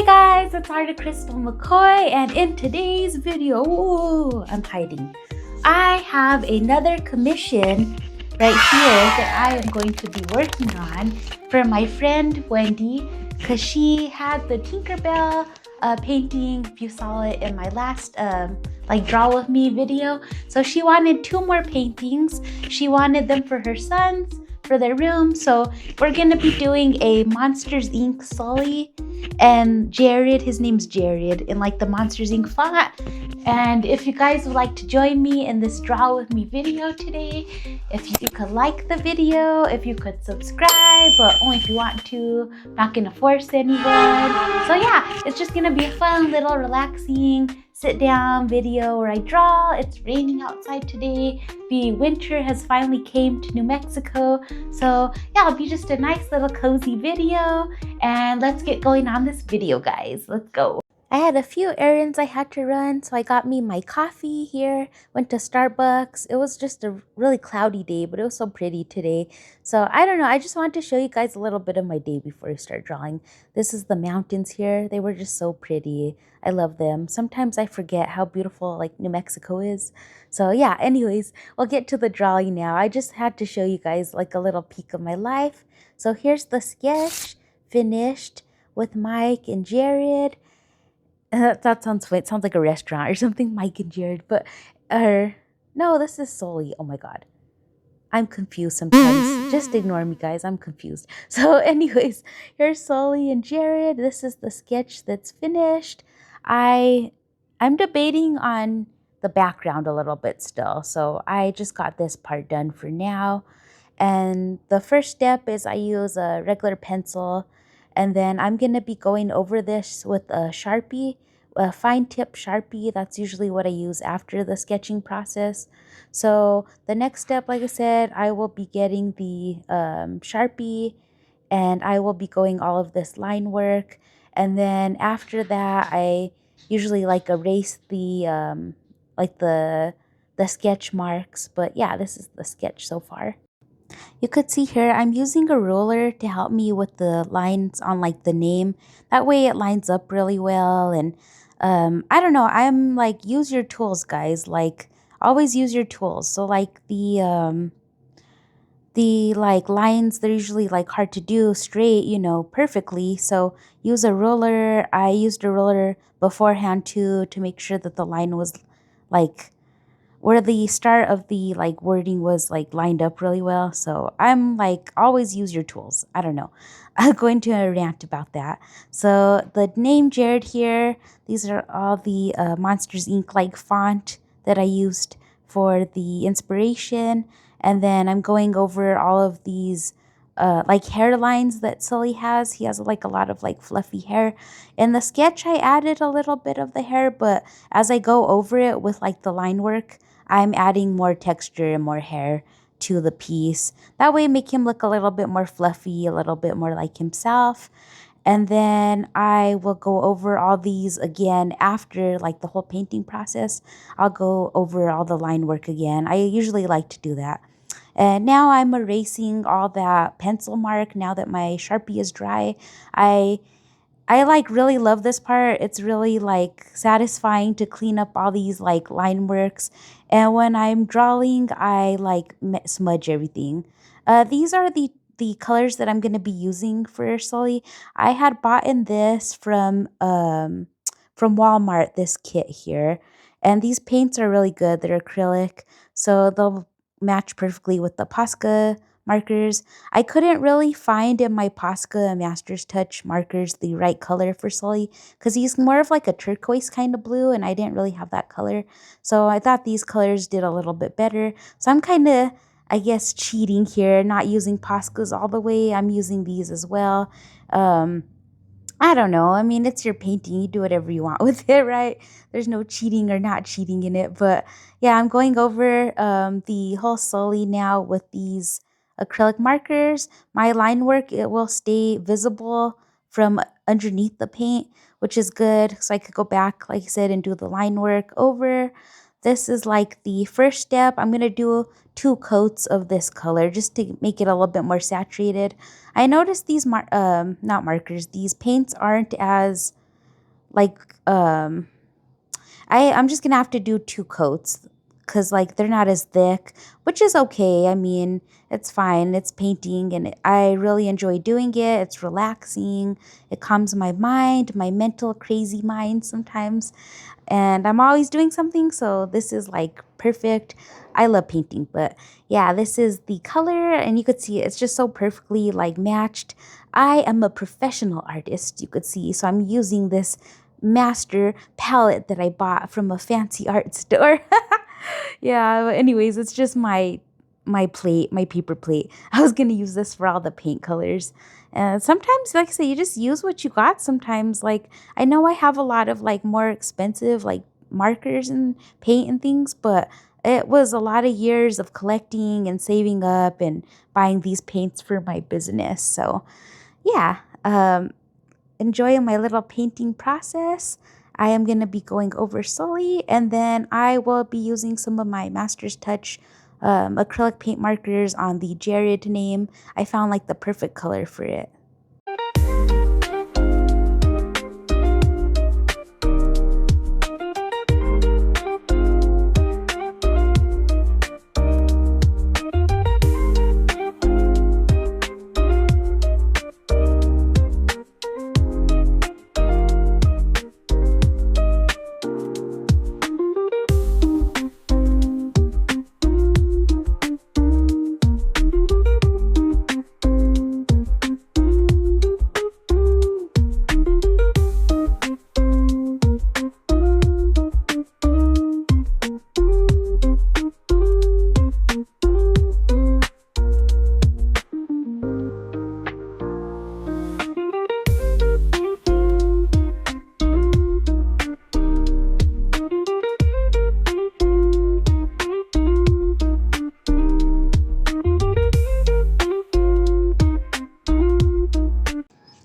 Hey guys, it's Artist Crystal McCoy, and in today's video, I'm hiding. I have another commission right here that I am going to be working on for my friend Wendy, because she had the Tinkerbell painting, if you saw it in my last draw with me video. So she wanted 2 more paintings. She wanted them for her sons, for their room. So we're gonna be doing a Monsters Inc. Sully and Jared, his name's Jared, in like the Monsters Inc. font. And if you guys would like to join me in this draw with me video today, if you could like the video, if you could subscribe, but only if you want to, I'm not gonna force anyone. So yeah, it's just gonna be a fun little relaxing sit down video where I draw. It's raining outside today. The winter has finally came to New Mexico. So yeah, it'll be just a nice little cozy video, and let's get going on this video, guys. Let's go. I had a few errands I had to run, so I got me my coffee here, went to Starbucks. It was just a really cloudy day, but it was so pretty today. So I don't know, I just wanted to show you guys a little bit of my day before I start drawing. This is the mountains here. They were just so pretty. I love them. Sometimes I forget how beautiful like New Mexico is. So yeah, anyways, we'll get to the drawing now. I just had to show you guys like a little peek of my life. So here's the sketch finished with Mike and Jared. That sounds funny. It sounds like a restaurant or something, Mike and Jared. But, no, this is Sully. Oh my God. I'm confused sometimes. Just ignore me, guys. I'm confused. So anyways, here's Sully and Jared. This is the sketch that's finished. I'm debating on the background a little bit still. So I just got this part done for now. And the first step is I use a regular pencil. And then I'm going to be going over this with a Sharpie, a fine tip Sharpie. That's usually what I use after the sketching process. So the next step, like I said, I will be getting the Sharpie, and I will be going all of this line work. And then after that, I usually erase the the sketch marks. But yeah, this is the sketch so far. You could see here, I'm using a ruler to help me with the lines on the name. That way it lines up really well. And I don't know, I'm use your tools, guys. Always use your tools. So the lines, they're usually hard to do straight, perfectly. So use a ruler. I used a ruler beforehand too, to make sure that the line was where the start of the wording was lined up really well. So I'm always use your tools. I don't know. I'm going to rant about that. So the name Jared here, these are all the Monsters Inc. Font that I used for the inspiration. And then I'm going over all of these hairlines that Sully has. He has a lot of fluffy hair. In the sketch, I added a little bit of the hair, but as I go over it with the line work, I'm adding more texture and more hair to the piece. That way make him look a little bit more fluffy, a little bit more like himself. And then I will go over all these again after the whole painting process. I'll go over all the line work again. I usually like to do that. And now I'm erasing all that pencil mark now that my Sharpie is dry. I really love this part. It's really satisfying to clean up all these line works. And when I'm drawing, I smudge everything. These are the colors that I'm going to be using for Sully. I had bought in this from Walmart, this kit here. And these paints are really good. They're acrylic, so they'll match perfectly with the Posca markers. I couldn't really find in my Posca Master's Touch markers the right color for Sully, because he's more of a turquoise kind of blue, and I didn't really have that color. So I thought these colors did a little bit better. So I'm kind of, I guess, cheating here, not using Poscas all the way. I'm using these as well. I don't know. I mean, it's your painting. You do whatever you want with it, right? There's no cheating or not cheating in it. But yeah, I'm going over the whole Sully now with these acrylic markers. My line work, it will stay visible from underneath the paint, which is good. So I could go back, like I said, and do the line work over. This is the first step. I'm going to do 2 coats of this color just to make it a little bit more saturated. I noticed these not markers, these paints aren't as like I'm just gonna have to do 2 coats because like they're not as thick, which is okay. I mean, it's fine. It's painting and I really enjoy doing it. It's relaxing. It calms my mind, my mental crazy mind sometimes. And I'm always doing something, so this is like perfect. I love painting, but yeah, this is the color and you could see it's just so perfectly like matched. I am a professional artist, you could see, so I'm using this master palette that I bought from a fancy art store. Yeah, but anyways, it's just my plate, my paper plate. I was gonna use this for all the paint colors. And sometimes, like I say, you just use what you got. Sometimes, like I know I have a lot of like more expensive like markers and paint and things, but it was a lot of years of collecting and saving up and buying these paints for my business. So yeah, enjoying my little painting process. I am going to be going over Sully, and then I will be using some of my Master's Touch acrylic paint markers on the Jared name. I found like the perfect color for it.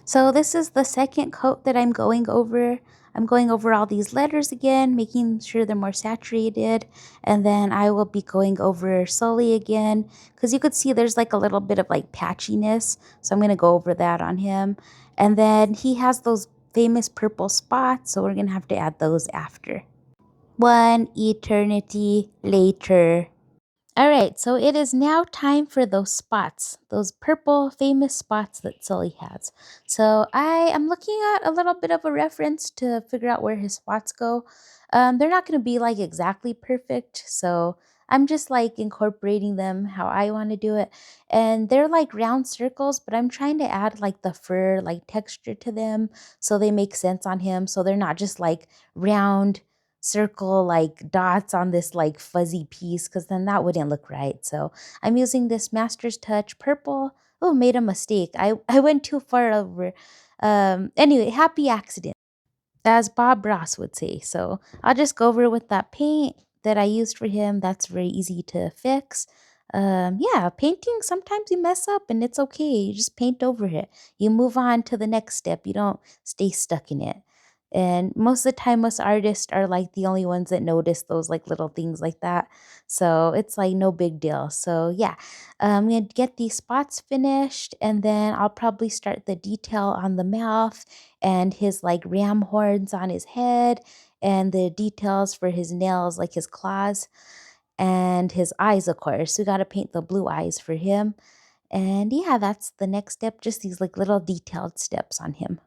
So this is the second coat that I'm going over. I'm going over all these letters again, making sure they're more saturated. And then I will be going over Sully again, because you could see there's like a little bit of like patchiness. So I'm going to go over that on him. And then he has those famous purple spots, so we're going to have to add those after. One eternity later. All right, so it is now time for those spots, those purple famous spots that Sully has. So I am looking at a little bit of a reference to figure out where his spots go. They're not going to be like exactly perfect, so I'm just like incorporating them how I want to do it. And they're like round circles, but I'm trying to add like the fur, like texture to them so they make sense on him. So they're not just like round circle like dots on this like fuzzy piece, because then that wouldn't look right. So I'm using this Master's Touch purple. Oh, made a mistake. I went too far over. Anyway, happy accident, as Bob Ross would say. So I'll just go over with that paint that I used for him. That's very easy to fix. Yeah, painting, sometimes you mess up and it's okay. You just paint over it. You move on to the next step. You don't stay stuck in it. And most of the time, most artists are like the only ones that notice those like little things like that. So it's like no big deal. So yeah, I'm going to get these spots finished and then I'll probably start the detail on the mouth and his like ram horns on his head and the details for his nails, like his claws and his eyes, of course. We got to paint the blue eyes for him. And yeah, that's the next step, just these like little detailed steps on him.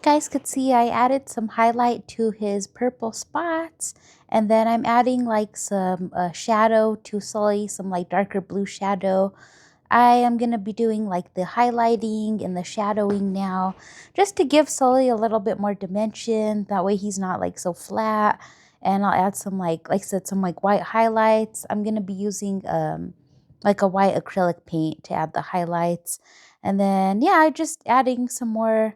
guys could see, I added some highlight to his purple spots, and then I'm adding like some shadow to Sully, some like darker blue shadow. I am going to be doing like the highlighting and the shadowing now, just to give Sully a little bit more dimension. That way he's not like so flat. And I'll add some like I said, some like white highlights. I'm going to be using like a white acrylic paint to add the highlights. And then, yeah, I'm just adding some more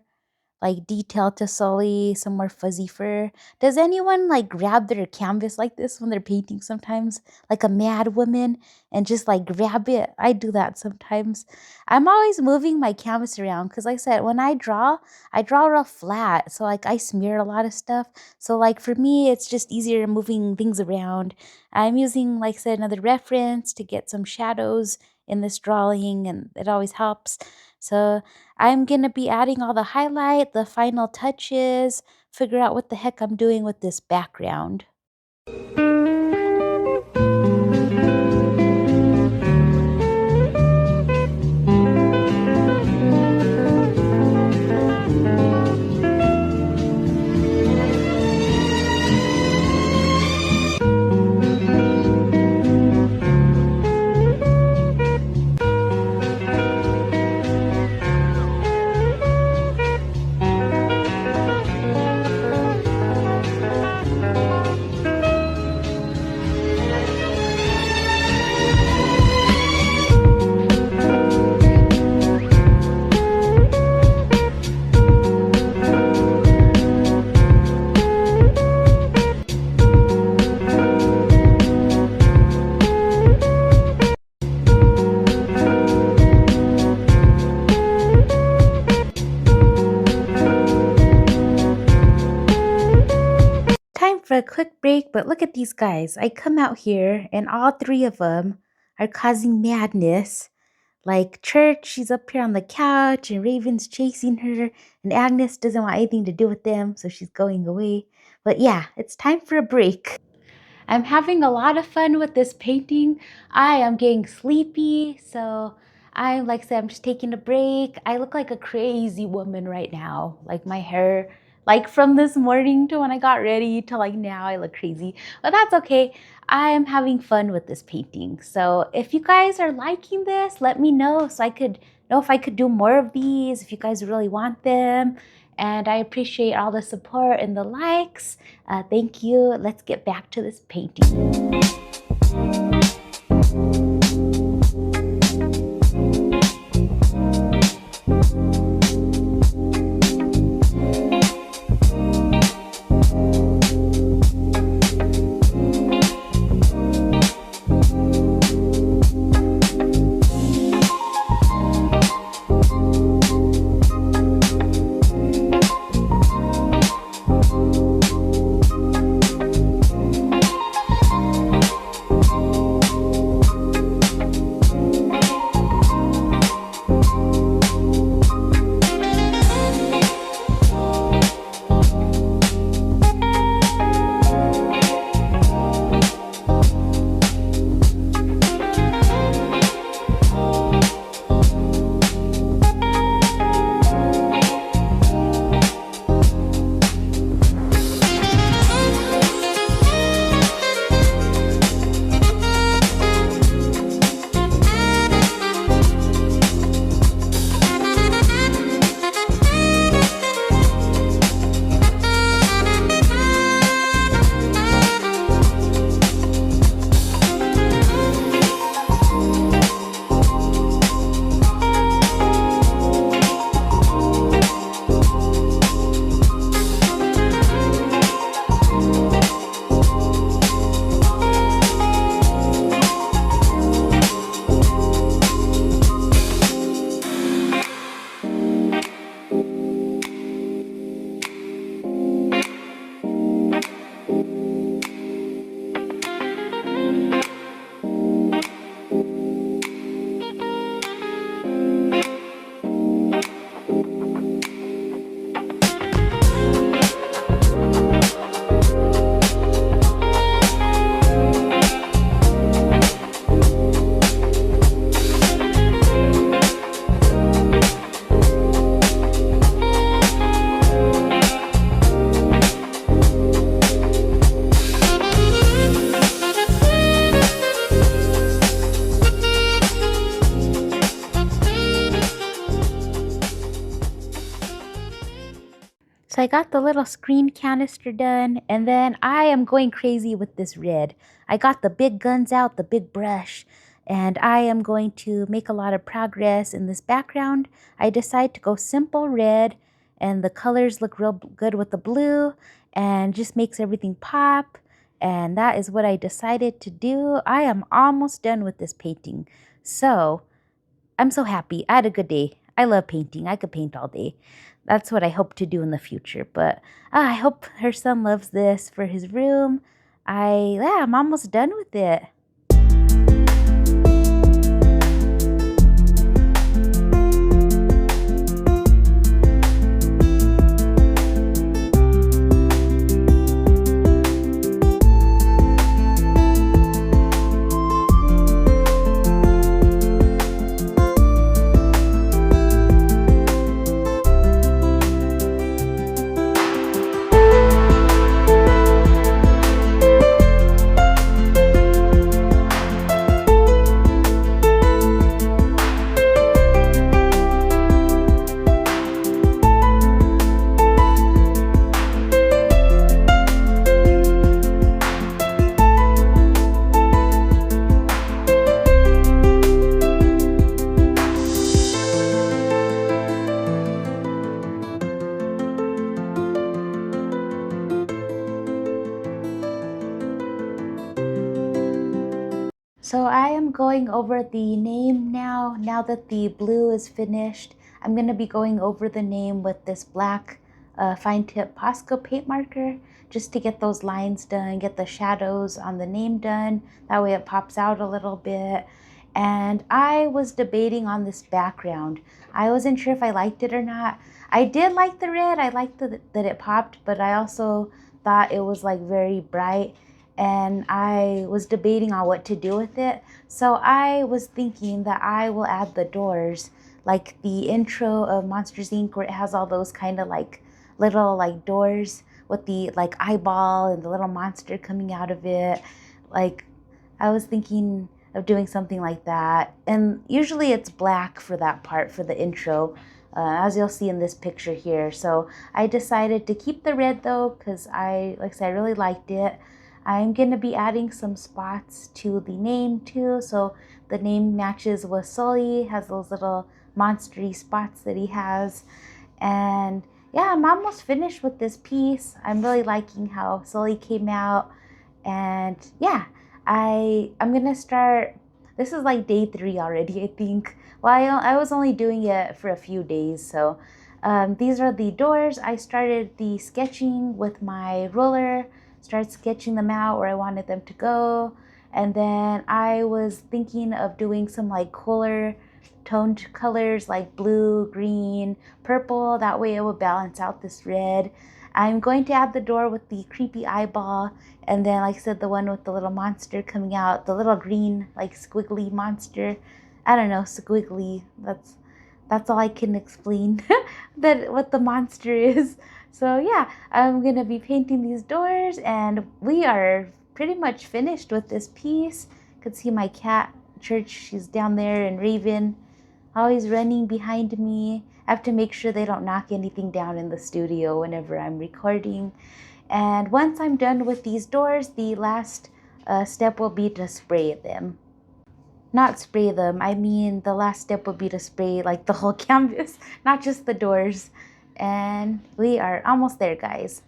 like detail to Sully, some more fuzzy fur. Does anyone like grab their canvas like this when they're painting sometimes? Like a mad woman and just like grab it? I do that sometimes. I'm always moving my canvas around because like I said, when I draw real flat. So like I smear a lot of stuff. So like for me, it's just easier moving things around. I'm using, like I said, another reference to get some shadows in this drawing, and it always helps. So I'm going to be adding all the highlight, the final touches, figure out what the heck I'm doing with this background. Time for a quick break, but look at these guys. I come out here and all three of them are causing madness. Like Church, she's up here on the couch and Raven's chasing her, and Agnes doesn't want anything to do with them, so she's going away. But yeah, it's time for a break. I'm having a lot of fun with this painting. I am getting sleepy, so like I said, I'm just taking a break. I look like a crazy woman right now. Like my hair, like from this morning to when I got ready to like now, I look crazy. But that's okay. I am having fun with this painting. So if you guys are liking this, let me know so I could know if I could do more of these, if you guys really want them. And I appreciate all the support and the likes. Thank you. Let's get back to this painting. So I got the little screen canister done, and then I am going crazy with this red. I got the big guns out, the big brush, and I am going to make a lot of progress in this background. I decide to go simple red, and the colors look real good with the blue, and just makes everything pop. And that is what I decided to do. I am almost done with this painting. So I'm so happy. I had a good day. I love painting. I could paint all day. That's what I hope to do in the future. But I hope her son loves this for his room. I'm almost done with it. So I am going over the name now. Now that the blue is finished, I'm going to be going over the name with this black fine tip Posca paint marker just to get those lines done, get the shadows on the name done. That way it pops out a little bit. And I was debating on this background. I wasn't sure if I liked it or not. I did like the red. I liked that it popped, but I also thought it was like very bright. And I was debating on what to do with it. So I was thinking that I will add the doors, like the intro of Monsters Inc., where it has all those kind of like little like doors with the like eyeball and the little monster coming out of it. Like I was thinking of doing something like that. And usually it's black for that part, for the intro, as you'll see in this picture here. So I decided to keep the red though, because like I said, I really liked it. I'm going to be adding some spots to the name too, so the name matches with Sully, has those little monstery spots that he has. And yeah, I'm almost finished with this piece. I'm really liking how Sully came out. And yeah, I'm going to start, this is like day 3 already, I think. Well, I was only doing it for a few days, so these are the doors. I started the sketching with my ruler. Start sketching them out where I wanted them to go. And then I was thinking of doing some like cooler toned colors like blue, green, purple. That way it would balance out this red. I'm going to add the door with the creepy eyeball. And then like I said, the one with the little monster coming out, the little green like squiggly monster. I don't know, squiggly. That's all I can explain that what the monster is. So yeah, I'm going to be painting these doors, and we are pretty much finished with this piece. You can see my cat, Church, she's down there, and Raven, always running behind me. I have to make sure they don't knock anything down in the studio whenever I'm recording. And once I'm done with these doors, the last step will be to spray them. Not spray them, I mean the last step would be to spray like the whole canvas, not just the doors. And we are almost there, guys.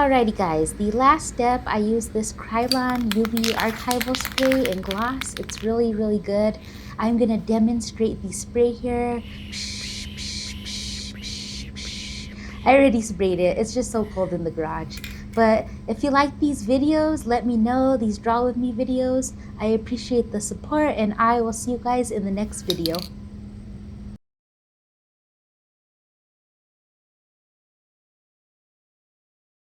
Alrighty guys, the last step, I use this Krylon UV archival spray and gloss. It's really, really good. I'm gonna demonstrate the spray here. I already sprayed it. It's just so cold in the garage. But if you like these videos, let me know, these draw with me videos. I appreciate the support and I will see you guys in the next video.